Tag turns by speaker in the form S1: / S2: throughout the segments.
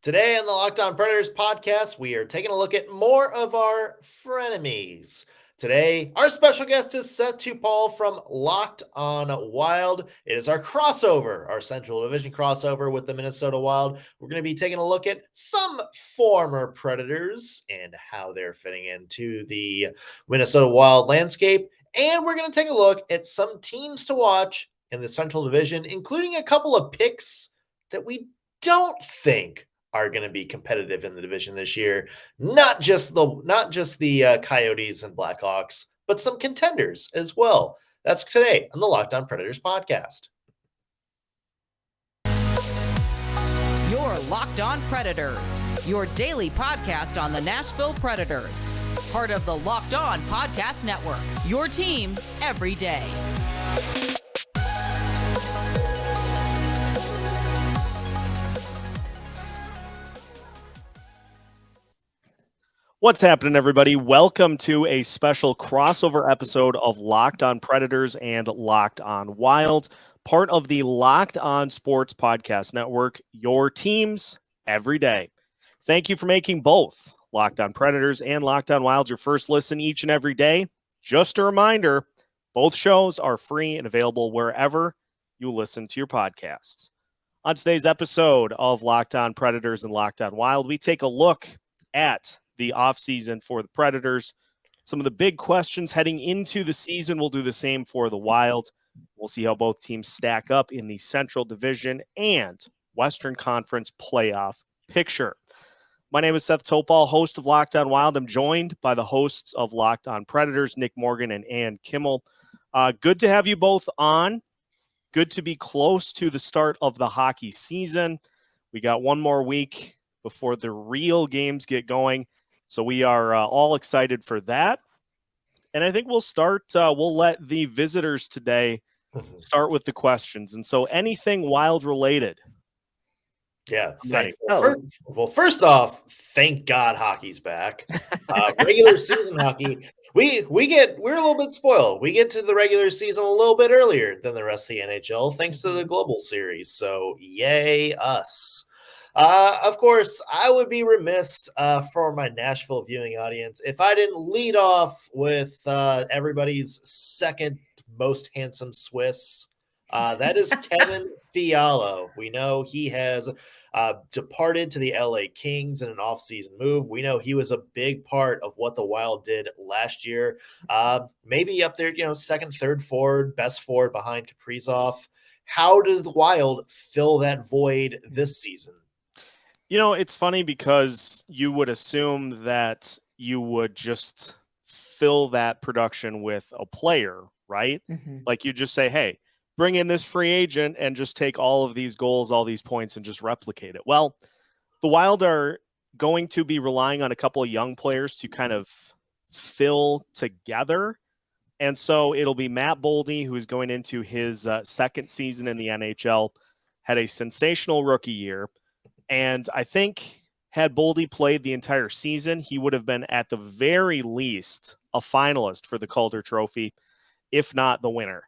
S1: Today on the Locked On Predators podcast, we are taking a look at more of our frenemies. Today, our special guest is Seth Toupal from Locked On Wild. It is our crossover, our Central Division crossover with the Minnesota Wild. We're going to be taking a look at some former Predators and how they're fitting into the Minnesota Wild landscape. And we're going to take a look at some teams to watch in the Central Division, including a couple of picks that we don't think are going to be competitive in the division this year. Not just the Coyotes and Blackhawks, but some contenders as well. That's today on the Locked On Predators podcast.
S2: You're Locked On Predators, your daily podcast on the Nashville Predators. Part of the Locked On Podcast Network, your team every day.
S3: What's happening, everybody? Welcome to a special crossover episode of Locked On Predators and Locked On Wild, part of the Locked On Sports Podcast Network, your teams every day. Thank you for making both Locked On Predators and Locked On Wild your first listen each and every day. Just a reminder, both shows are free and available wherever you listen to your podcasts. On today's episode of Locked On Predators and Locked On Wild, we take a look at the offseason for the Predators. Some of the big questions heading into the season. We'll do the same for the Wild. We'll see how both teams stack up in the Central Division and Western Conference playoff picture. My name is Seth Toupal, host of Locked On Wild. I'm joined by the hosts of Locked On Predators, Nick Morgan and Ann Kimmel. Good to have you both on. Good to be close to the start of the hockey season. We got one more week before the real games get going. So we are all excited for that. And I think we'll start, we'll let the visitors today start with the questions. And so anything Wild related.
S1: Yeah. First off, thank God hockey's back. Regular season hockey, we're a little bit spoiled. We get to the regular season a little bit earlier than the rest of the NHL, thanks to the Global Series. So yay us. Of course, I would be remiss for my Nashville viewing audience if I didn't lead off with everybody's second most handsome Swiss. That is Kevin Fialo. We know he has departed to the LA Kings in an offseason move. We know he was a big part of what the Wild did last year. Maybe up there, second, third forward, best forward behind Kaprizov. How does the Wild fill that void this season?
S3: It's funny because you would assume that you would just fill that production with a player, right? Mm-hmm. Like you just say, hey, bring in this free agent and just take all of these goals, all these points, and just replicate it. Well, the Wild are going to be relying on a couple of young players to kind of fill together. And so it'll be Matt Boldie, who is going into his second season in the NHL, had a sensational rookie year. And I think had Boldie played the entire season, he would have been at the very least a finalist for the Calder Trophy, if not the winner.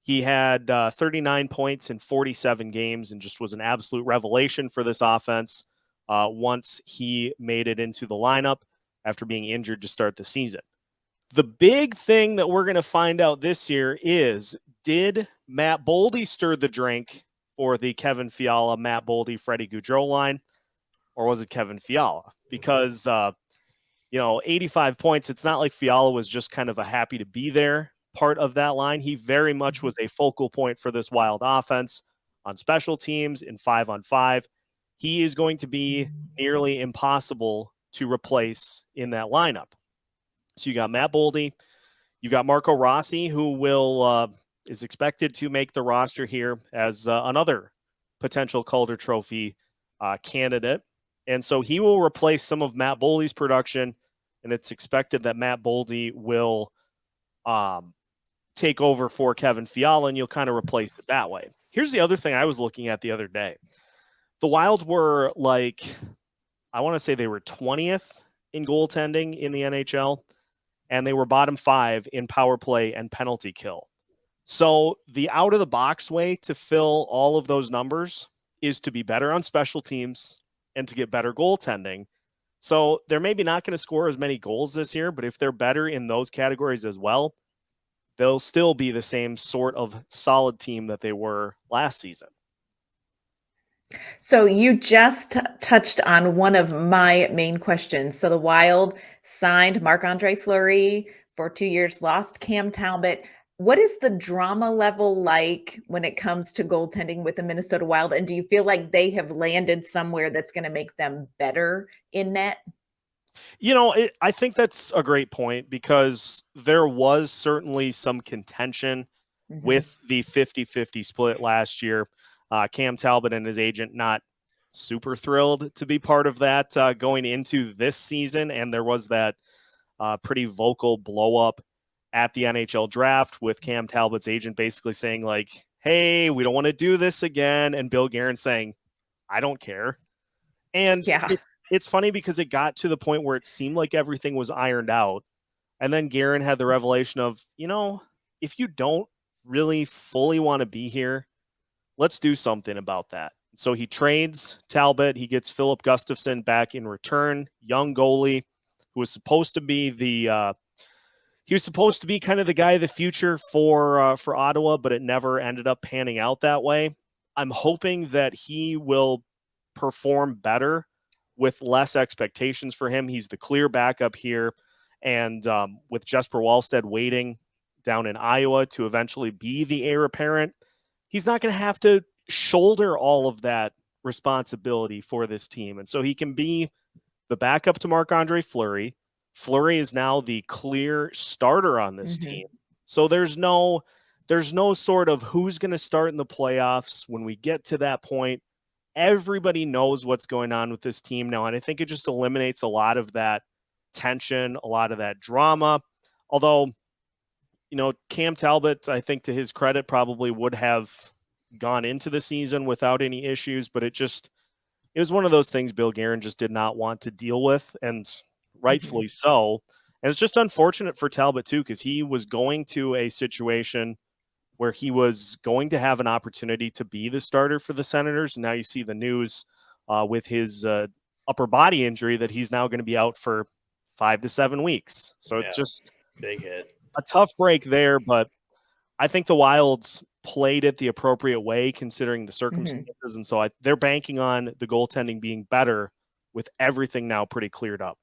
S3: He had 39 points in 47 games and just was an absolute revelation for this offense once he made it into the lineup after being injured to start the season. The big thing that we're going to find out this year is, did Matt Boldie stir the drink for the Kevin Fiala, Matt Boldie, Freddie Gaudreau line, or was it Kevin Fiala? Because, 85 points, it's not like Fiala was just kind of a happy to be there part of that line. He very much was a focal point for this Wild offense on special teams in 5-on-5. He is going to be nearly impossible to replace in that lineup. So you got Matt Boldie, you got Marco Rossi, who is expected to make the roster here as another potential Calder Trophy candidate. And so he will replace some of Matt Boldie's production, and it's expected that Matt Boldie will take over for Kevin Fiala, and you'll kind of replace it that way. Here's the other thing I was looking at the other day. The Wild were I want to say they were 20th in goaltending in the NHL, and they were bottom 5 in power play and penalty kill. So the out-of-the-box way to fill all of those numbers is to be better on special teams and to get better goaltending. So they're maybe not going to score as many goals this year, but if they're better in those categories as well, they'll still be the same sort of solid team that they were last season.
S4: So you just touched on one of my main questions. So the Wild signed Marc-Andre Fleury for 2 years, lost Cam Talbot. What is the drama level like when it comes to goaltending with the Minnesota Wild? And do you feel like they have landed somewhere that's going to make them better in net?
S3: I think that's a great point, because there was certainly some contention with the 50-50 split last year. Cam Talbot and his agent not super thrilled to be part of that going into this season. And there was that pretty vocal blow up at the NHL draft with Cam Talbot's agent basically saying like, hey, we don't want to do this again. And Bill Guerin saying, I don't care. And it's funny because it got to the point where it seemed like everything was ironed out. And then Guerin had the revelation of, if you don't really fully want to be here, let's do something about that. So he trades Talbot. He gets Philip Gustafsson back in return, young goalie who was supposed to be kind of the guy of the future for Ottawa, but it never ended up panning out that way. I'm hoping that he will perform better with less expectations for him. He's the clear backup here. And with Jesper Wallstedt waiting down in Iowa to eventually be the heir apparent, he's not going to have to shoulder all of that responsibility for this team. And so he can be the backup to Marc-Andre Fleury. Fleury is now the clear starter on this team. So there's no sort of who's going to start in the playoffs when we get to that point. Everybody knows what's going on with this team now. And I think it just eliminates a lot of that tension, a lot of that drama. Although, Cam Talbot, I think to his credit, probably would have gone into the season without any issues, but it was one of those things Bill Guerin just did not want to deal with, and rightfully so. And it's just unfortunate for Talbot too, because he was going to a situation where he was going to have an opportunity to be the starter for the Senators. And now you see the news with his upper body injury that he's now going to be out for 5 to 7 weeks. So it's just
S1: big hit,
S3: a tough break there, but I think the Wilds played it the appropriate way considering the circumstances. And so they're banking on the goaltending being better with everything now pretty cleared up.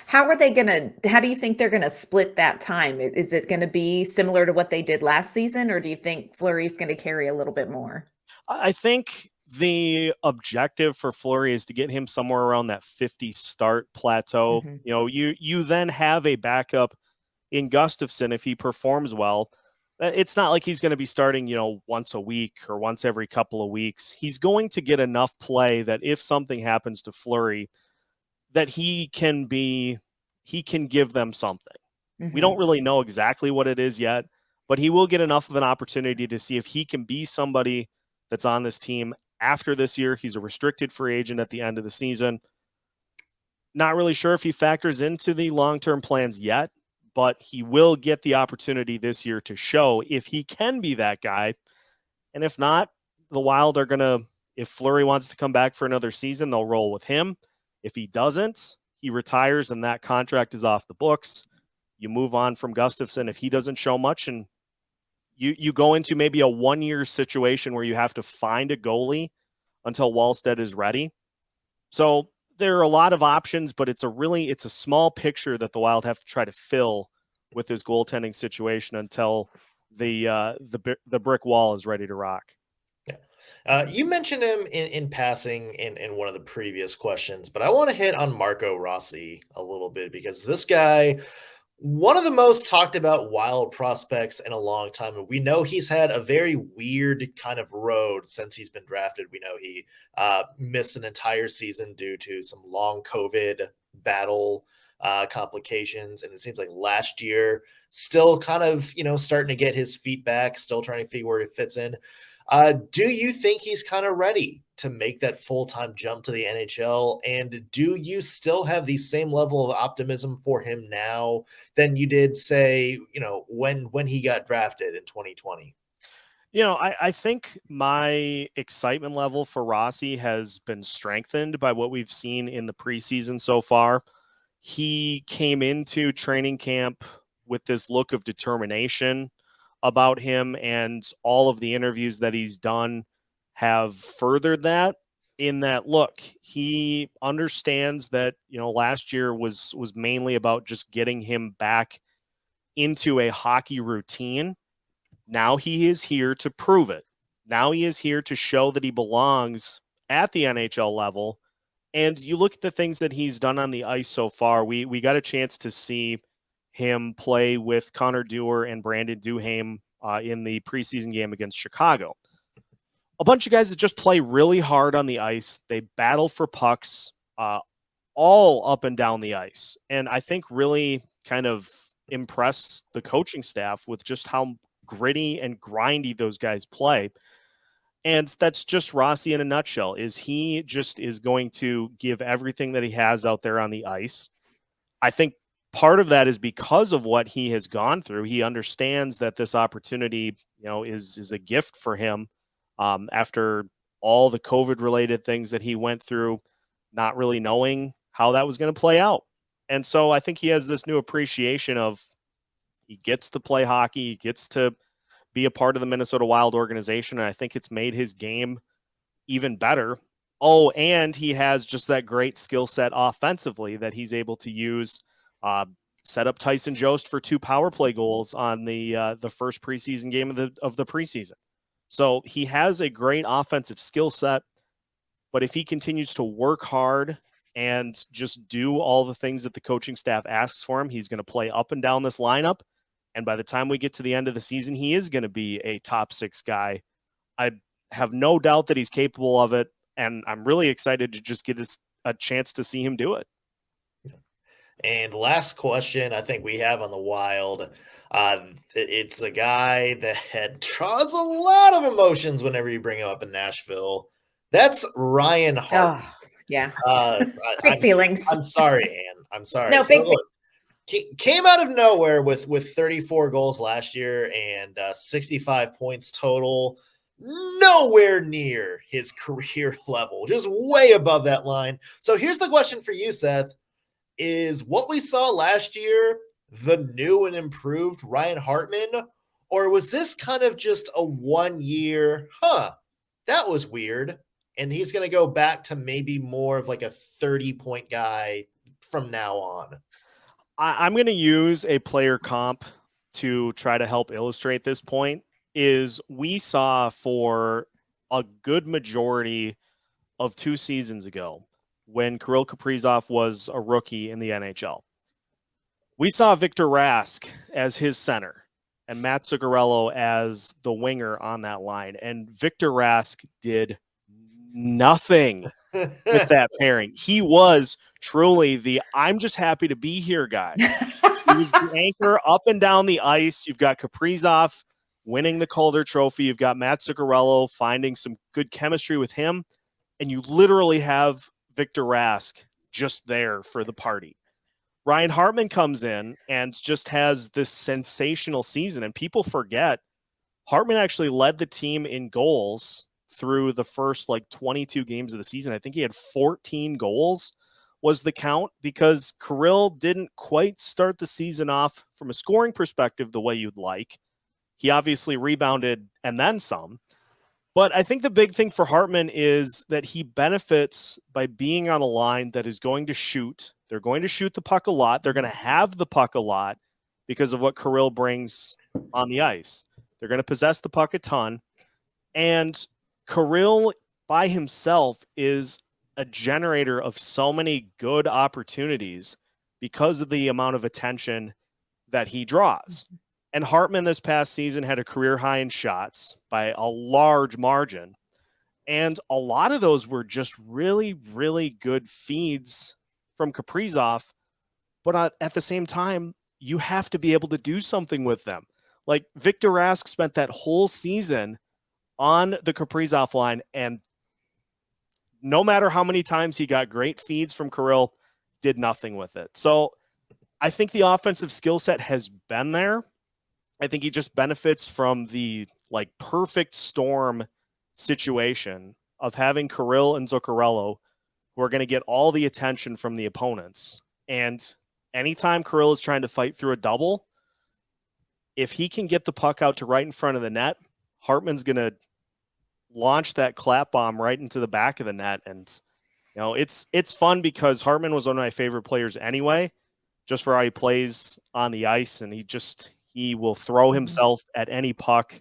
S4: How do you think they're going to split that time? Is it going to be similar to what they did last season, or do you think Fleury's going to carry a little bit more?
S3: I think the objective for Fleury is to get him somewhere around that 50 start plateau. You then have a backup in Gustafsson if he performs well. It's not like he's going to be starting, once a week or once every couple of weeks. He's going to get enough play that if something happens to Fleury, that he can give them something. We don't really know exactly what it is yet, but he will get enough of an opportunity to see if he can be somebody that's on this team after this year. He's a restricted free agent at the end of the season. Not really sure if he factors into the long-term plans yet, but he will get the opportunity this year to show if he can be that guy. And if not, the Wild are going to, if Fleury wants to come back for another season, they'll roll with him. If he doesn't, he retires and that contract is off the books. You move on from Gustafsson if he doesn't show much, and you go into maybe a 1-year situation where you have to find a goalie until Wallstedt is ready. So there are a lot of options, but it's a small picture that the Wild have to try to fill with this goaltending situation until the brick wall is ready to rock.
S1: You mentioned him in passing in one of the previous questions, but I want to hit on Marco Rossi a little bit, because this guy, one of the most talked about Wild prospects in a long time. And we know he's had a very weird kind of road since he's been drafted. We know he missed an entire season due to some long COVID battle complications. And it seems like last year, still kind of, starting to get his feet back, still trying to figure where he fits in. Do you think he's kind of ready to make that full-time jump to the NHL? And do you still have the same level of optimism for him now than you did, say, when he got drafted in 2020?
S3: I think my excitement level for Rossi has been strengthened by what we've seen in the preseason so far. He came into training camp with this look of determination about him, and all of the interviews that he's done have furthered that. In that, look, he understands that last year was mainly about just getting him back into a hockey routine. Now he is here to prove it. Now he is here to show that he belongs at the NHL level. And you look at the things that he's done on the ice so far. We got a chance to see him play with Connor Dewar and Brandon Duhaime in the preseason game against Chicago. A bunch of guys that just play really hard on the ice. They battle for pucks all up and down the ice. And I think really kind of impress the coaching staff with just how gritty and grindy those guys play. And that's just Rossi in a nutshell. He just is going to give everything that he has out there on the ice. I think part of that is because of what he has gone through. He understands that this opportunity, is a gift for him after all the COVID-related things that he went through, not really knowing how that was going to play out. And so I think he has this new appreciation of he gets to play hockey, he gets to be a part of the Minnesota Wild organization, and I think it's made his game even better. Oh, and he has just that great skill set offensively that he's able to use. Set up Tyson Jost for 2 power play goals on the first preseason game of the preseason. So he has a great offensive skill set, but if he continues to work hard and just do all the things that the coaching staff asks for him, he's going to play up and down this lineup. And by the time we get to the end of the season, he is going to be a top 6 guy. I have no doubt that he's capable of it, and I'm really excited to just get a chance to see him do it.
S1: And last question I think we have on the Wild. It's a guy that draws a lot of emotions whenever you bring him up in Nashville. That's Ryan Hartman.
S4: Oh, yeah.
S1: Big
S4: feelings.
S1: I'm sorry, Ann. I'm sorry.
S4: No,
S1: so look, came out of nowhere with 34 goals last year and 65 points total. Nowhere near his career level, just way above that line. So here's the question for you, Seth. Is what we saw last year the new and improved Ryan Hartman, or was this kind of just a 1 year, that was weird, and he's going to go back to maybe more of like a 30-point guy from now on?
S3: I'm going to use a player comp to try to help illustrate this point. Is we saw for a good majority of 2 seasons ago, when Kirill Kaprizov was a rookie in the NHL, we saw Victor Rask as his center and Matt Zuccarello as the winger on that line. And Victor Rask did nothing with that pairing. He was truly the I'm just happy to be here guy. He was the anchor up and down the ice. You've got Kaprizov winning the Calder Trophy. You've got Matt Zuccarello finding some good chemistry with him. And you literally have Victor Rask just there for the party. Ryan Hartman comes in and just has this sensational season, and people forget Hartman actually led the team in goals through the first 22 games of the season. I think he had 14 goals was the count, because Kirill didn't quite start the season off from a scoring perspective the way you'd like. He obviously rebounded and then some. But I think the big thing for Hartman is that he benefits by being on a line that is going to shoot. They're going to shoot the puck a lot. They're going to have the puck a lot because of what Kirill brings on the ice. They're going to possess the puck a ton. And Kirill by himself is a generator of so many good opportunities because of the amount of attention that he draws. And Hartman this past season had a career high in shots by a large margin. And a lot of those were just really, really good feeds from Kaprizov. But at the same time, you have to be able to do something with them. Like Victor Rask spent that whole season on the Kaprizov line, and no matter how many times he got great feeds from Kirill, did nothing with it. So I think the offensive skill set has been there. I think he just benefits from the like perfect storm situation of having Kirill and Zuccarello, who are going to get all the attention from the opponents. And anytime Kirill is trying to fight through a double, if he can get the puck out to right in front of the net, Hartman's going to launch that clap bomb right into the back of the net. And, you know, it's fun because Hartman was one of my favorite players anyway, just for how he plays on the ice. And he will throw himself at any puck,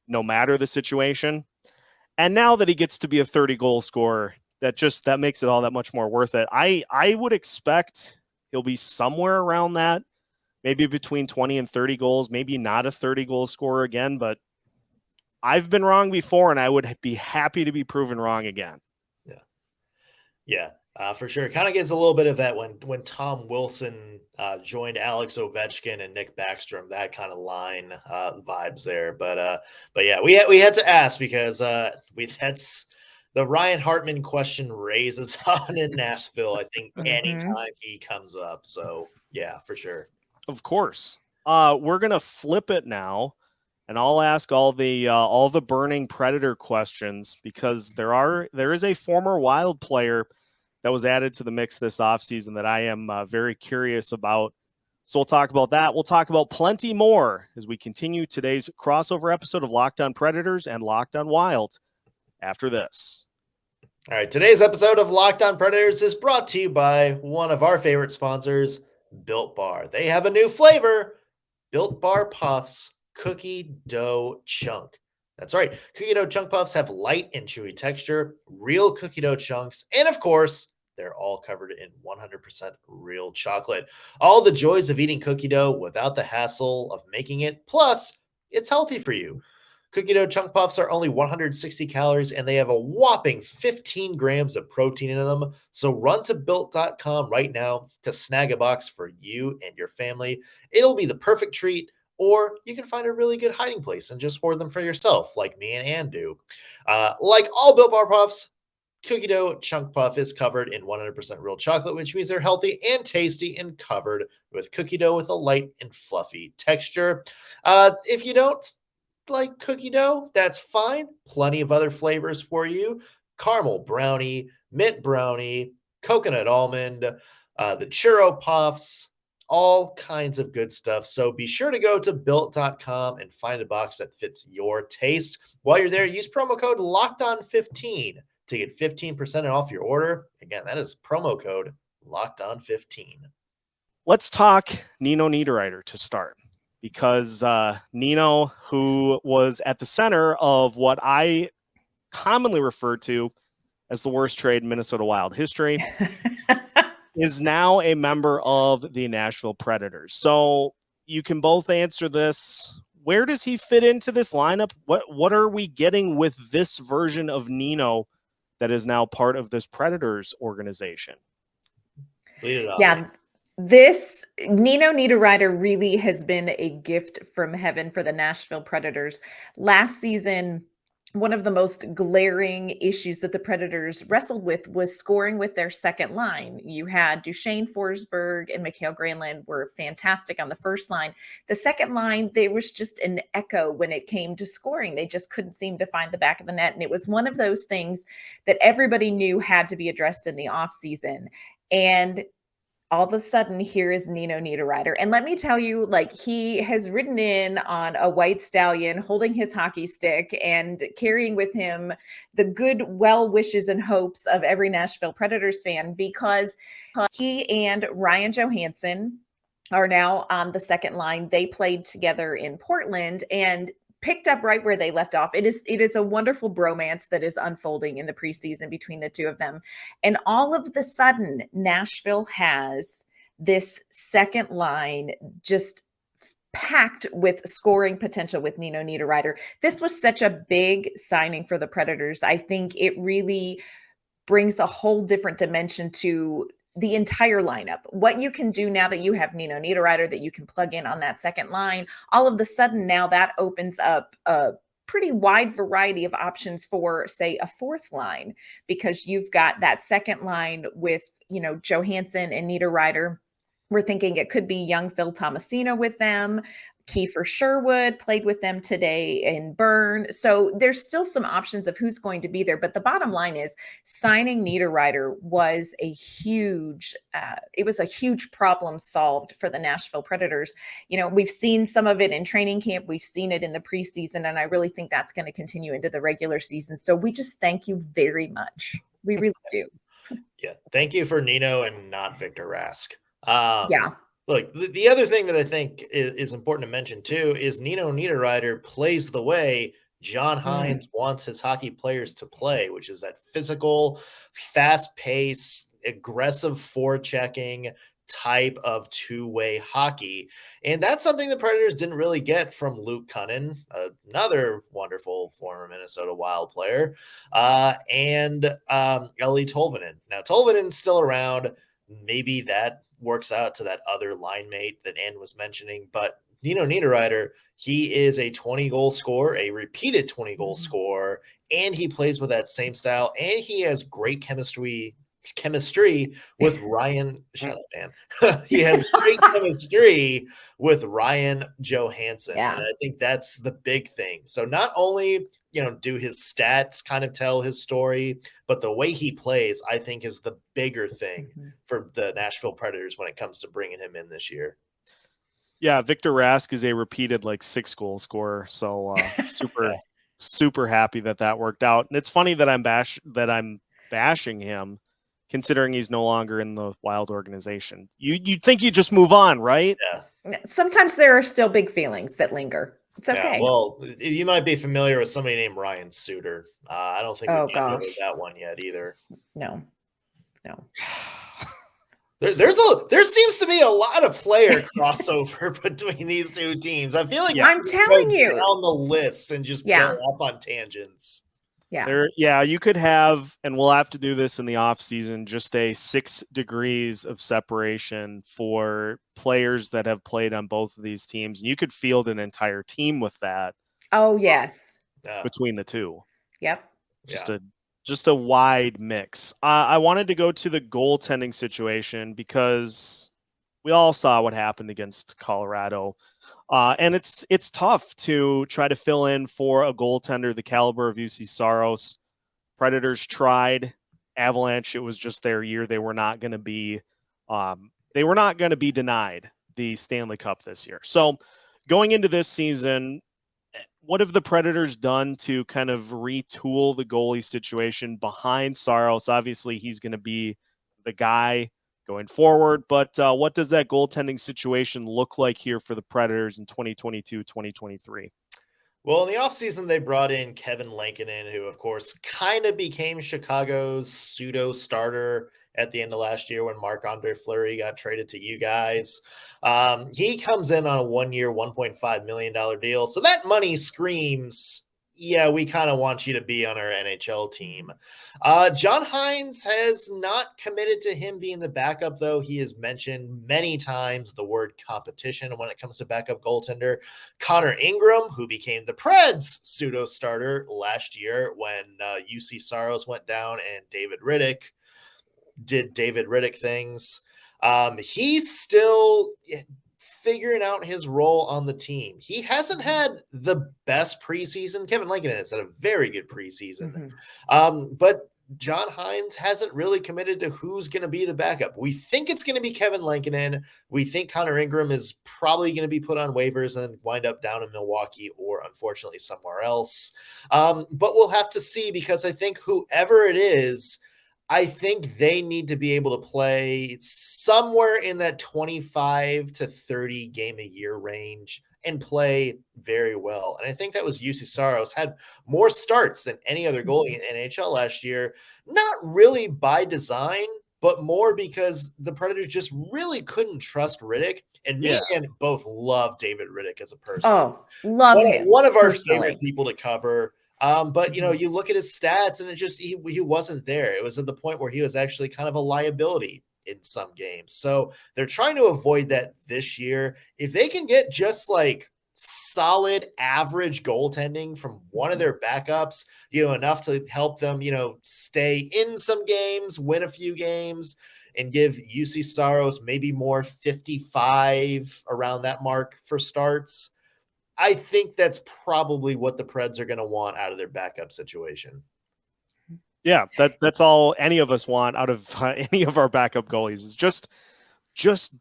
S3: no matter the situation. And now that he gets to be a 30-goal scorer, that makes it all that much more worth it. I would expect he'll be somewhere around that, maybe between 20 and 30 goals, maybe not a 30-goal scorer again, but I've been wrong before, and I would be happy to be proven wrong again.
S1: Yeah, for sure. It kind of gets a little bit of that when Tom Wilson joined Alex Ovechkin and Nick Backstrom, that kind of line vibes there. But yeah, we had to ask because that's the Ryan Hartman question raises on in Nashville. I think anytime he comes up. So yeah, for sure.
S3: Of course. We're gonna flip it now, and I'll ask all the burning Predator questions because there is a former Wild player that was added to the mix this offseason that I am very curious about. So we'll talk about that. We'll talk about plenty more as we continue today's crossover episode of Locked On Predators and Locked On Wild after this.
S1: All right, today's episode of Locked On Predators is brought to you by one of our favorite sponsors, Built Bar. They have a new flavor, Built Bar Puffs Cookie Dough Chunk. That's right. Cookie dough chunk puffs have light and chewy texture, real cookie dough chunks, and of course, they're all covered in 100% real chocolate. All the joys of eating cookie dough without the hassle of making it. Plus, it's healthy for you. Cookie dough chunk puffs are only 160 calories, and they have a whopping 15 grams of protein in them. So run to Built.com right now to snag a box for you and your family. It'll be the perfect treat. Or you can find a really good hiding place and just hoard them for yourself, like me and Ann do. Like all Built Bar Puffs, Cookie Dough Chunk Puff is covered in 100% real chocolate, which means they're healthy and tasty and covered with cookie dough with a light and fluffy texture. If you don't like cookie dough, that's fine. Plenty of other flavors for you. Caramel brownie, mint brownie, coconut almond, the churro puffs, all kinds of good stuff. So be sure to go to Built.com and find a box that fits your taste. While you're there, use promo code LOCKEDON15 to get 15% off your order. Again, that is promo code LOCKEDON15.
S3: Let's talk Nino Niederreiter to start, because Nino, who was at the center of what I commonly refer to as the worst trade in Minnesota Wild history, is now a member of the Nashville Predators. So you can both answer this. Where does he fit into this lineup? What are we getting with this version of Nino that is now part of this Predators organization?
S1: Lead it on.
S4: Yeah, this Nino Niederreiter really has been a gift from heaven for the Nashville Predators. Last season, one of the most glaring issues that the Predators wrestled with was scoring with their second line. You had Duchesne, Forsberg, and Mikael Granlund were fantastic on the first line. The second line, there was just an echo when it came to scoring. They just couldn't seem to find the back of the net. And it was one of those things that everybody knew had to be addressed in the offseason. And all of a sudden, here is Nino Niederreiter. And let me tell you, like, he has ridden in on a white stallion, holding his hockey stick and carrying with him the good well wishes and hopes of every Nashville Predators fan, because he and Ryan Johansson are now on the second line. They played together in Portland and picked up right where they left off. It is a wonderful bromance that is unfolding in the preseason between the two of them. And all of the sudden, Nashville has this second line just packed with scoring potential with Nino Niederreiter. This was such a big signing for the Predators. I think it really brings a whole different dimension to the entire lineup. What you can do now that you have Nino Niederreiter that you can plug in on that second line, all of the sudden now that opens up a pretty wide variety of options for, say, a fourth line, because you've got that second line with, Johansson and Niederreiter. We're thinking it could be young Phil Tomasino with them. Kiefer Sherwood played with them today in Bern. So there's still some options of who's going to be there. But the bottom line is signing Niederreiter was it was a huge problem solved for the Nashville Predators. We've seen some of it in training camp. We've seen it in the preseason. And I really think that's going to continue into the regular season. So we just thank you very much. We really do.
S1: Yeah. Thank you for Nino and not Victor Rask.
S4: Yeah.
S1: Look, the other thing that I think is important to mention too is Nino Niederreiter plays the way John Hynes wants his hockey players to play, which is that physical, fast-paced, aggressive forechecking type of two-way hockey. And that's something the Predators didn't really get from Luke Cunnin, another wonderful former Minnesota Wild player, and Ellie Tolvanen. Now, Tolvanen's still around. Maybe that works out to that other line mate that Ann was mentioning, but Nino Niederreiter, he is a 20-goal scorer, a repeated 20-goal scorer, and he plays with that same style, and he has great chemistry with Ryan. Shut up, man. He has great chemistry with Ryan Johansson, and I think that's the big thing. So not only do his stats kind of tell his story, but the way he plays, I think, is the bigger thing for the Nashville Predators when it comes to bringing him in this year.
S3: Yeah, Victor Rask is a repeated 6-goal scorer, so super happy that worked out. And it's funny that I'm bashing him, considering he's no longer in the Wild organization. You'd think you just move on, right?
S1: Yeah.
S4: Sometimes there are still big feelings that linger. It's okay.
S1: Yeah, well, you might be familiar with somebody named Ryan Suter. I don't think we've got that one yet either.
S4: No.
S1: There seems to be a lot of player crossover between these two teams. I feel like
S4: I'm telling you
S1: down the list and just go off on tangents.
S3: Yeah. You could have, and we'll have to do this in the off season, just a 6 degrees of separation for players that have played on both of these teams. And you could field an entire team with that.
S4: Oh, yes.
S3: Between the two.
S4: Yep.
S3: Just a wide mix. I wanted to go to the goaltending situation because we all saw what happened against Colorado. And it's tough to try to fill in for a goaltender the caliber of UC Saros. Predators tried. Avalanche, it was just their year. They were not going to be denied the Stanley Cup this year. So going into this season, what have the Predators done to kind of retool the goalie situation behind Saros? Obviously, he's going to be the guy going forward, but what does that goaltending situation look like here for the Predators in 2022-2023?
S1: Well, in the offseason, they brought in Kevin Lankinen, who, of course, kind of became Chicago's pseudo-starter at the end of last year when Marc-Andre Fleury got traded to you guys. He comes in on a 1-year, $1.5 million deal. So that money screams, yeah, we kind of want you to be on our NHL team. John Hynes has not committed to him being the backup, though. He has mentioned many times the word competition when it comes to backup goaltender. Connor Ingram, who became the Preds pseudo-starter last year when UC Saros went down and David Riddick did David Riddick things. He's still figuring out his role on the team. He hasn't had the best preseason. Kevin Lankinen has had a very good preseason. But John Hynes hasn't really committed to who's going to be the backup. We think it's going to be Kevin Lankinen. We think Connor Ingram is probably going to be put on waivers and wind up down in Milwaukee or unfortunately somewhere else. But we'll have to see, because I think whoever it is, I think they need to be able to play somewhere in that 25 to 30 game a year range and play very well. And I think that was UC Saros, had more starts than any other goalie in NHL last year, not really by design, but more because the Predators just really couldn't trust Riddick. And me and both love David Riddick as a person.
S4: Oh, love him.
S1: One of our favorite people to cover. But, you look at his stats and it just, he wasn't there. It was at the point where he was actually kind of a liability in some games. So they're trying to avoid that this year. If they can get just solid average goaltending from one of their backups, enough to help them, stay in some games, win a few games, and give UC Saros maybe more 55 around that mark for starts, I think that's probably what the Preds are going to want out of their backup situation.
S3: Yeah, that's all any of us want out of any of our backup goalies is just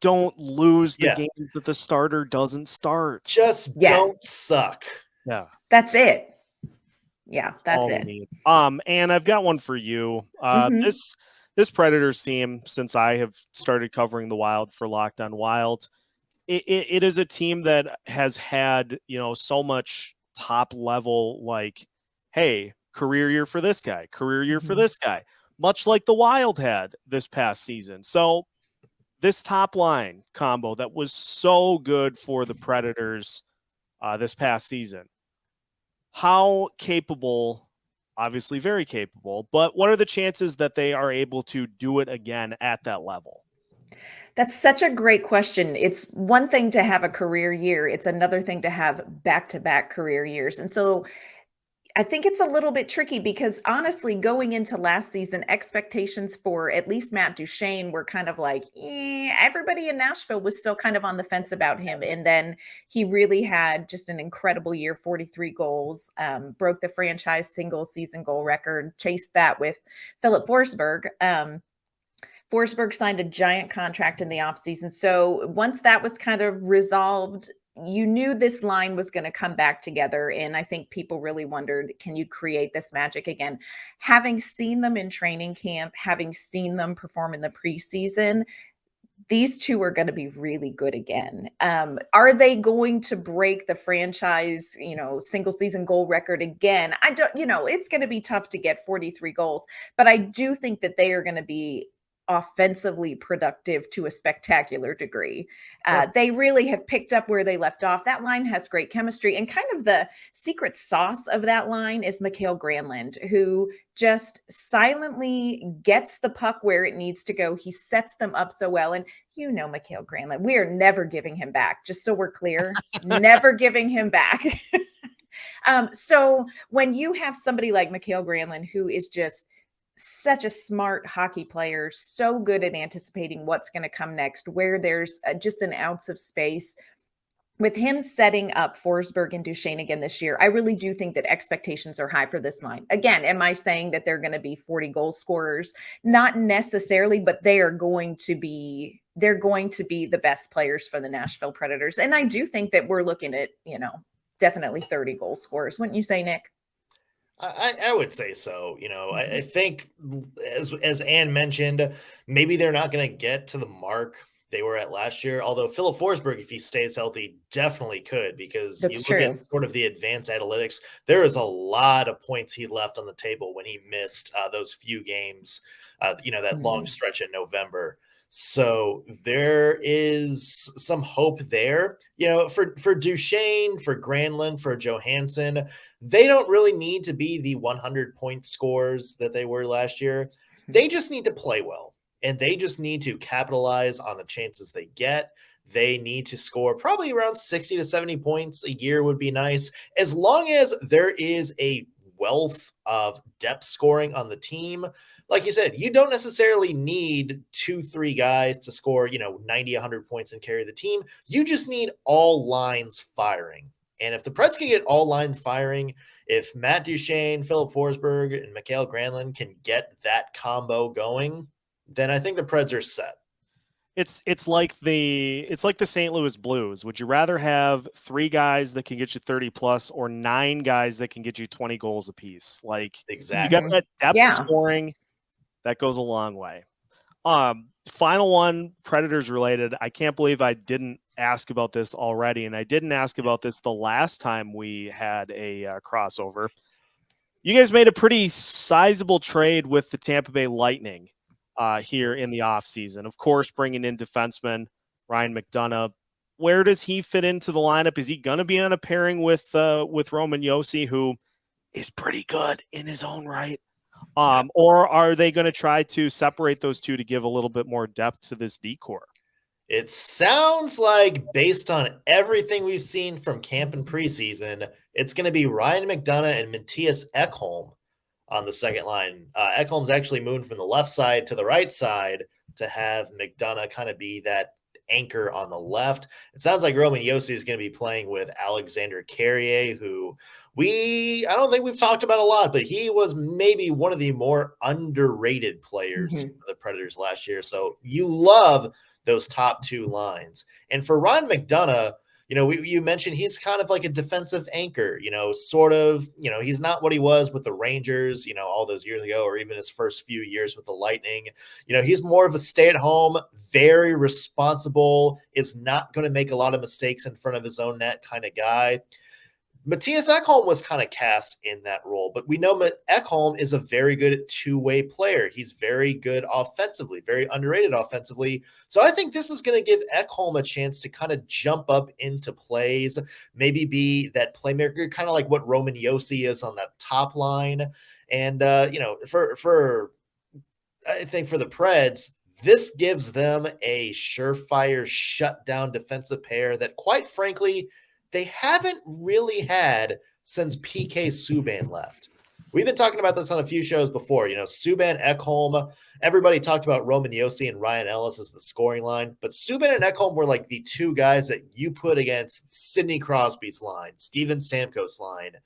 S3: don't lose the games that the starter doesn't start.
S1: Just don't suck.
S3: Yeah.
S4: That's it. Yeah, that's it.
S3: And I've got one for you. This Predators team, since I have started covering the Wild for Locked On Wild, it is a team that has had, so much top level, like, hey, career year for this guy, career year for this guy, much like the Wild had this past season. So this top line combo that was so good for the Predators this past season, how capable, obviously very capable, but what are the chances that they are able to do it again at that level?
S4: That's such a great question. It's one thing to have a career year. It's another thing to have back-to-back career years. And so I think it's a little bit tricky because honestly, going into last season, expectations for at least Matt Duchene were kind of like, everybody in Nashville was still kind of on the fence about him. And then he really had just an incredible year, 43 goals, broke the franchise single season goal record, chased that with Philip Forsberg. Forsberg signed a giant contract in the offseason. So once that was kind of resolved, you knew this line was going to come back together. And I think people really wondered, can you create this magic again? Having seen them in training camp, having seen them perform in the preseason, these two are going to be really good again. Are they going to break the franchise, single season goal record again? I don't, it's going to be tough to get 43 goals, but I do think that they are going to be offensively productive to a spectacular degree. They really have picked up where they left off. That line has great chemistry, and kind of the secret sauce of that line is Mikael Granlund, who just silently gets the puck where it needs to go. He sets them up so well. And Mikael Granlund, we are never giving him back. Just so we're clear, never giving him back. So when you have somebody like Mikael Granlund, who is just such a smart hockey player, so good at anticipating what's going to come next, where there's just an ounce of space. With him setting up Forsberg and Duchene again this year, I really do think that expectations are high for this line. Again, am I saying that they're going to be 40 goal scorers? Not necessarily, but they are going to be, the best players for the Nashville Predators. And I do think that we're looking at, definitely 30 goal scorers. Wouldn't you say, Nick?
S1: I would say so. I think as Ann mentioned, maybe they're not going to get to the mark they were at last year. Although Philip Forsberg, if he stays healthy, definitely could, because you look at sort of the advanced analytics, there is a lot of points he left on the table when he missed those few games, that long stretch in November. So there is some hope there, for Duchene, for Granlund, for Johansson. They don't really need to be the 100-point scorers that they were last year. They just need to play well, and they just need to capitalize on the chances they get. They need to score probably around 60 to 70 points a year would be nice, as long as there is a wealth of depth scoring on the team. Like you said, you don't necessarily need 2-3 guys to score, 90, 100 points and carry the team. You just need all lines firing. And if the Preds can get all lines firing, if Matt Duchene, Philip Forsberg, and Mikael Granlund can get that combo going, then I think the Preds are set.
S3: It's like the St. Louis Blues. Would you rather have 3 guys that can get you 30 plus or 9 guys that can get you 20 goals apiece? Like,
S1: exactly.
S3: You got that depth scoring. That goes a long way. Final one, Predators related. I can't believe I didn't ask about this already, and I didn't ask about this the last time we had a crossover. You guys made a pretty sizable trade with the Tampa Bay Lightning here in the offseason. Of course, bringing in defenseman Ryan Mcdonough. Where does he fit into the lineup? Is he going to be on a pairing with Roman Josi, who is pretty good in his own right? Or are they going to try to separate those two to give a little bit more depth to this decor?
S1: It sounds like, based on everything we've seen from camp and preseason, it's going to be Ryan Mcdonough and Mattias Ekholm on the second line. Ekholm's actually moved from the left side to the right side to have Mcdonough kind of be that anchor on the left. It sounds like Roman Josi is going to be playing with Alexander Carrier, who I don't think we've talked about a lot, but he was maybe one of the more underrated players for the Predators last year. So you love those top two lines. And for Ryan McDonough, you mentioned he's kind of like a defensive anchor, sort of, he's not what he was with the Rangers, all those years ago, or even his first few years with the Lightning. He's more of a stay-at-home, very responsible, is not going to make a lot of mistakes in front of his own net kind of guy. Mattias Ekholm was kind of cast in that role, but we know Ekholm is a very good two-way player. He's very good offensively, very underrated offensively. So I think this is going to give Ekholm a chance to kind of jump up into plays, maybe be that playmaker, kind of like what Roman Josi is on that top line. And, I think for the Preds, this gives them a surefire shutdown defensive pair that, quite frankly, they haven't really had since PK Subban left. We've been talking about this on a few shows before. Subban, Ekholm, everybody talked about Roman Josi and Ryan Ellis as the scoring line, but Subban and Ekholm were like the two guys that you put against Sidney Crosby's line, Steven Stamkos' line,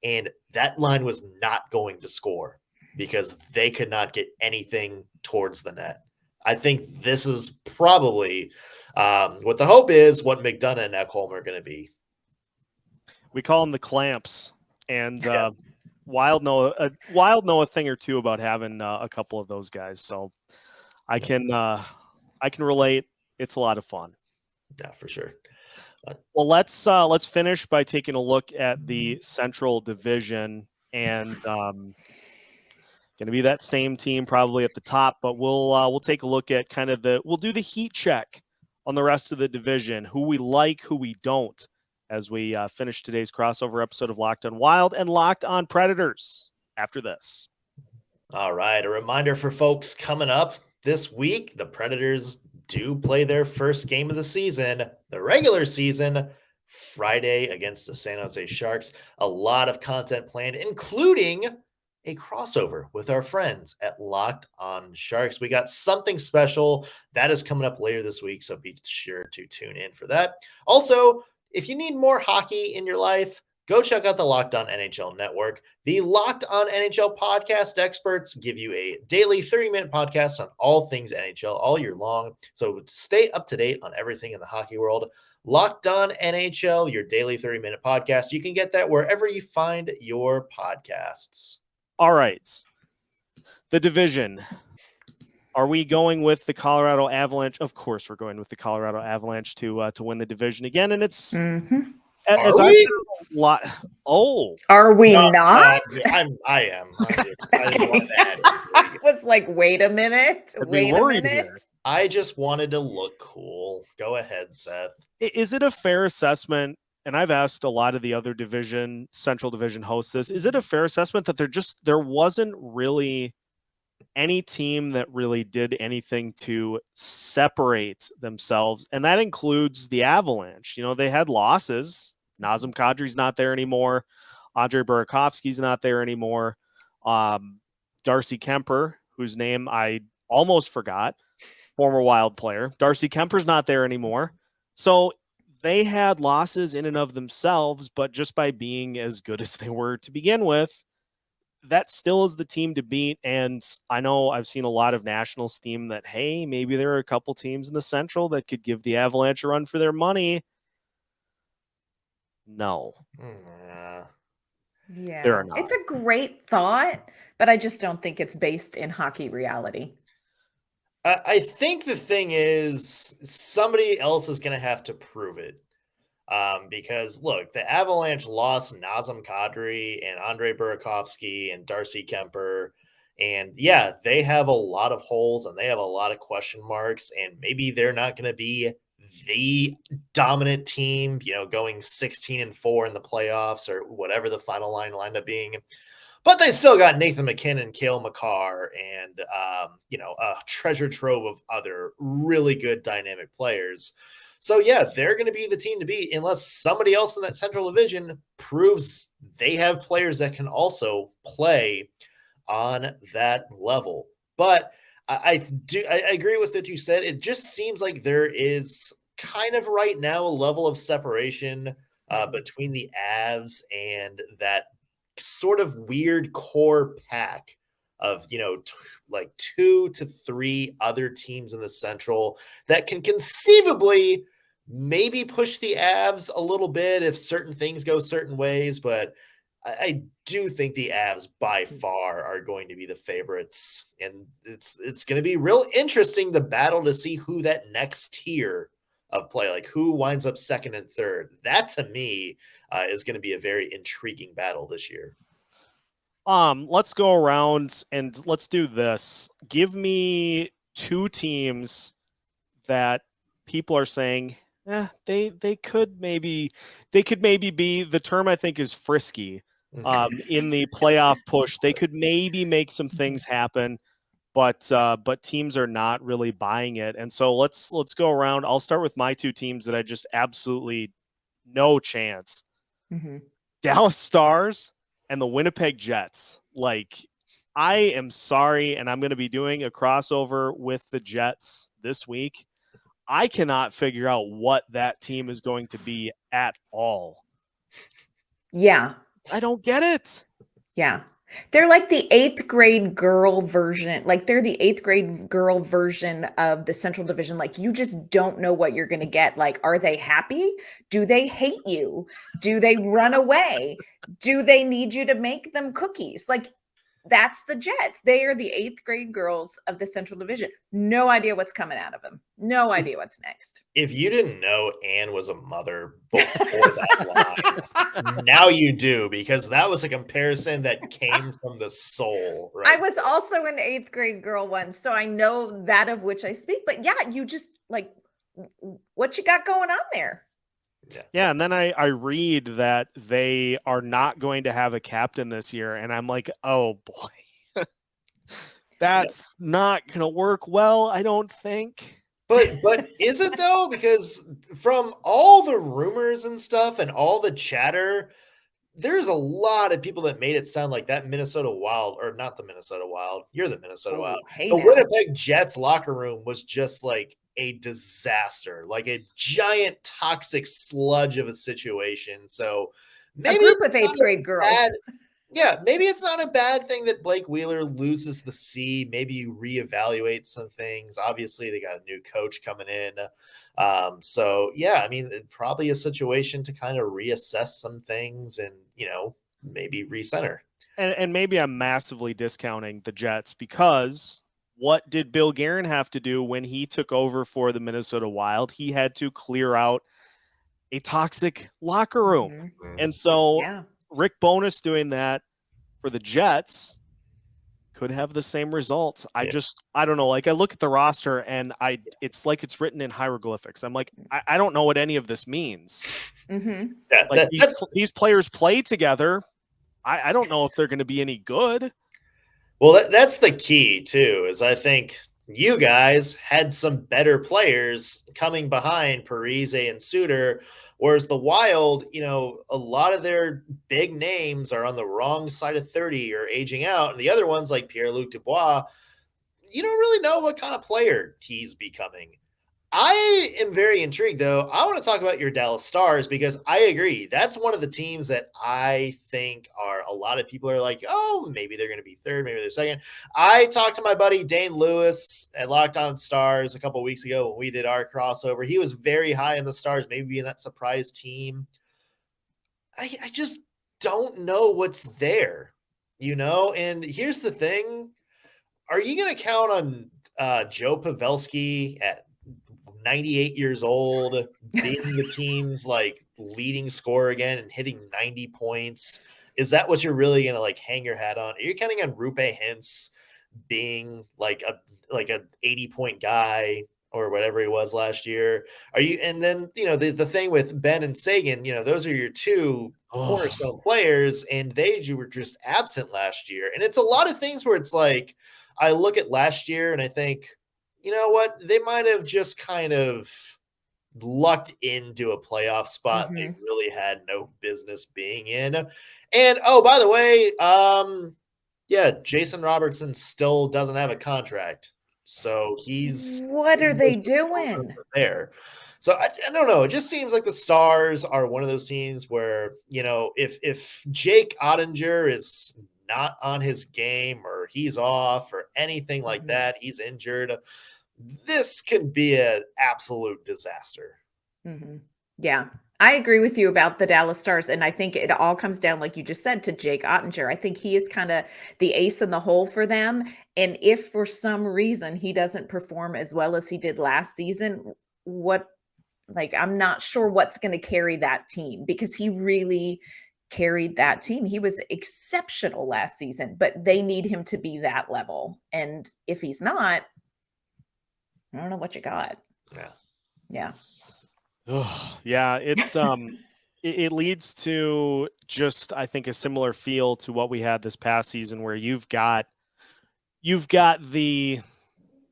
S1: and that line was not going to score because they could not get anything towards the net. I think this is probably what the hope is, what McDonough and Ekholm are going to be.
S3: We call them the clamps, and Wild know a thing or two about having a couple of those guys. So I can relate. It's a lot of fun.
S1: Yeah, for sure.
S3: Well, let's finish by taking a look at the Central Division, and going to be that same team probably at the top, but we'll take a look at we'll do the heat check on the rest of the division, who we like, who we don't, as we finish today's crossover episode of Locked on Wild and Locked on Predators after this.
S1: All right. A reminder for folks coming up this week, the Predators do play their first game of the season, the regular season, Friday against the San Jose Sharks. A lot of content planned, including a crossover with our friends at Locked on Sharks. We got something special that is coming up later this week, so be sure to tune in for that. Also, if you need more hockey in your life, go check out the Locked On NHL Network. The Locked On NHL podcast experts give you a daily 30-minute podcast on all things NHL all year long. So stay up to date on everything in the hockey world. Locked On NHL, your daily 30-minute podcast. You can get that wherever you find your podcasts.
S3: All right. The division. Are we going with the Colorado Avalanche? Of course, we're going with the Colorado Avalanche to win the division again, and it's as I said a lot. Oh,
S4: are we not?
S1: I am.
S4: I was like, wait a minute. Wait a minute. Here.
S1: I just wanted to look cool. Go ahead, Seth.
S3: Is it a fair assessment? And I've asked a lot of the other Central Division hosts this. Is it a fair assessment that there wasn't really any team that really did anything to separate themselves? And that includes the Avalanche. They had losses. Nazem Kadri's not there anymore. Andre Burakovsky's not there anymore. Darcy Kemper, whose name I almost forgot, former Wild player. Darcy Kemper's not there anymore. So they had losses in and of themselves, but just by being as good as they were to begin with, that still is the team to beat. And I know I've seen a lot of national steam that, hey, maybe there are a couple teams in the Central that could give the Avalanche a run for their money. No.
S4: Yeah.
S3: There are not.
S4: It's a great thought, but I just don't think it's based in hockey reality.
S1: I think the thing is somebody else is going to have to prove it. Because look, the Avalanche lost Nazem Kadri and Andre Burakovsky and Darcy Kemper. And yeah, they have a lot of holes and they have a lot of question marks, and maybe they're not going to be the dominant team, going 16-4 in the playoffs or whatever the final line will end up being. But they still got Nathan McKinnon, Cale Makar, and, a treasure trove of other really good dynamic players. So, yeah, they're going to be the team to beat unless somebody else in that Central Division proves they have players that can also play on that level. But I agree with what you said. It just seems like there is kind of right now a level of separation between the Avs and that sort of weird core pack of, like 2 to 3 other teams in the Central that can conceivably maybe push the Avs a little bit if certain things go certain ways. But I do think the Avs by far are going to be the favorites. And it's going to be real interesting, the battle to see who that next tier of play, like who winds up second and third. That to me is going to be a very intriguing battle this year.
S3: Let's go around and let's do this. Give me 2 teams that people are saying, they could maybe be, the term I think is frisky in the playoff push. They could maybe make some things happen, but teams are not really buying it. And so let's go around. I'll start with my 2 teams that I just absolutely no chance. Dallas Stars and the Winnipeg Jets. Like, I am sorry, and I'm going to be doing a crossover with the Jets this week. I cannot figure out what that team is going to be at all.
S4: Yeah.
S3: I don't get it.
S4: Yeah. They're like the 8th grade girl version. Like, they're the 8th grade girl version of the Central Division. Like, you just don't know what you're going to get. Like, are they happy? Do they hate you? Do they run away? Do they need you to make them cookies? Like, that's the Jets. They are the 8th grade girls of the Central Division. No idea what's coming out of them. No idea what's next.
S1: If you didn't know Anne was a mother before that line, now you do, because that was a comparison that came from the soul. Right?
S4: I was also an 8th grade girl once, so I know that of which I speak. But yeah, you just like, what you got going on there?
S3: Yeah, and then I read that they are not going to have a captain this year, and I'm like, oh boy, that's not going to work well, I don't think.
S1: But is it though? Because from all the rumors and stuff and all the chatter, there's a lot of people that made it sound like that Minnesota Wild, or not the Minnesota Wild, you're the Minnesota Wild.
S4: Hey,
S1: the Winnipeg Jets locker room was just like a disaster, like a giant toxic sludge of a situation. So maybe
S4: a group of 8th grade girls.
S1: Maybe it's not a bad thing that Blake Wheeler loses the C. Maybe you reevaluate some things. Obviously, they got a new coach coming in. So yeah, I mean, probably a situation to kind of reassess some things and, maybe recenter.
S3: And maybe I'm massively discounting the Jets, because what did Bill Guerin have to do when he took over for the Minnesota Wild? He had to clear out a toxic locker room. And so Rick Bowness doing that for the Jets could have the same results. I don't know. Like, I look at the roster and it's like it's written in hieroglyphics. I'm like, I don't know what any of this means. Like, these players play together. I don't know if they're going to be any good.
S1: Well, that's the key too, is I think you guys had some better players coming behind Parise and Suter, whereas the Wild, a lot of their big names are on the wrong side of 30 or aging out. And the other ones, like Pierre-Luc Dubois, you don't really know what kind of player he's becoming. I am very intrigued, though. I want to talk about your Dallas Stars, because I agree. That's one of the teams that I think are, a lot of people are like, oh, maybe they're going to be third, maybe they're second. I talked to my buddy Dane Lewis at Locked On Stars a couple of weeks ago when we did our crossover. He was very high in the Stars, maybe being that surprise team. I just don't know what's there, And here's the thing. Are you going to count on Joe Pavelski at 98 years old, being the team's like leading scorer again and hitting 90 points? Is that what you're really going to like hang your hat on? Are you counting on Rupe Hintz being like a 80-point guy or whatever he was last year? Are you? And then, the thing with Ben and Sagan, those are your 2 cornerstone players, and they were just absent last year. And it's a lot of things where it's like, I look at last year and I think, you know what? They might have just kind of lucked into a playoff spot they really had no business being in. And, oh, by the way, Jason Robertson still doesn't have a contract. So he's
S4: What are they doing
S1: there? So I don't know. It just seems like the Stars are one of those teams where, if Jake Ottinger is not on his game or he's off or anything like that, he's injured, this can be an absolute disaster.
S4: Yeah, I agree with you about the Dallas Stars. And I think it all comes down, like you just said, to Jake Ottinger. I think he is kind of the ace in the hole for them. And if for some reason he doesn't perform as well as he did last season, I'm not sure what's going to carry that team, because he really carried that team. He was exceptional last season, but they need him to be that level. And if he's not, I don't know what you got. Yeah.
S3: Yeah, it's it leads to just, I think, a similar feel to what we had this past season, where you've got the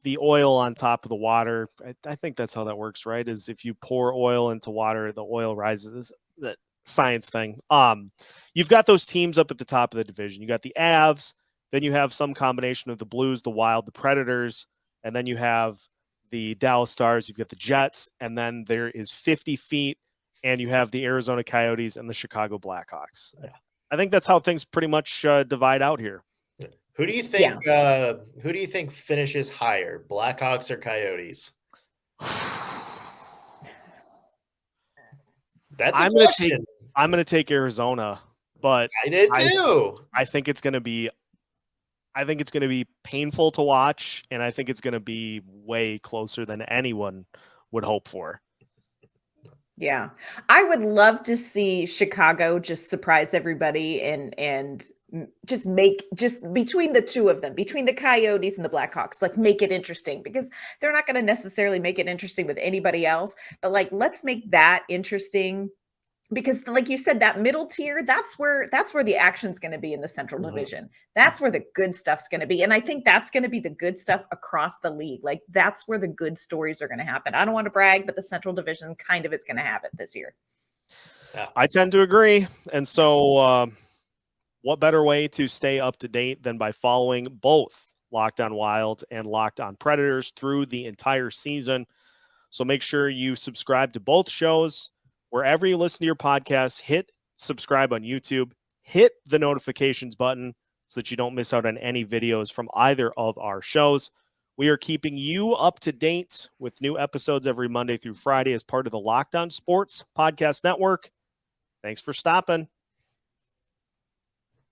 S3: oil on top of the water. I think that's how that works, right? Is if you pour oil into water, the oil rises. That science thing. You've got those teams up at the top of the division. You got the Avs, then you have some combination of the Blues, the Wild, the Predators, and then you have the Dallas Stars, you've got the Jets, and then there is 50 feet, and you have the Arizona Coyotes and the Chicago Blackhawks. I think that's how things pretty much divide out here.
S1: Who do you think? Who do you think finishes higher, Blackhawks or Coyotes? That's a question.
S3: I'm going to take Arizona, but
S1: I did too.
S3: I think it's going to be painful to watch, and I think it's going to be way closer than anyone would hope for.
S4: Yeah. I would love to see Chicago just surprise everybody and just between the two of them, between the Coyotes and the Blackhawks, make it interesting, because they're not going to necessarily make it interesting with anybody else, but let's make that interesting. Because like you said, that middle tier, that's where the action's going to be in the Central Division. That's where the good stuff's going to be. And I think that's going to be the good stuff across the league. That's where the good stories are going to happen. I don't want to brag, but the Central Division kind of is going to have it this year.
S3: Yeah, I tend to agree. And so what better way to stay up to date than by following both Locked On Wild and Locked On Predators through the entire season. So make sure you subscribe to both shows. Wherever you listen to your podcasts, hit subscribe on YouTube, hit the notifications button so that you don't miss out on any videos from either of our shows. We are keeping you up to date with new episodes every Monday through Friday as part of the Locked On Sports Podcast Network. Thanks for stopping.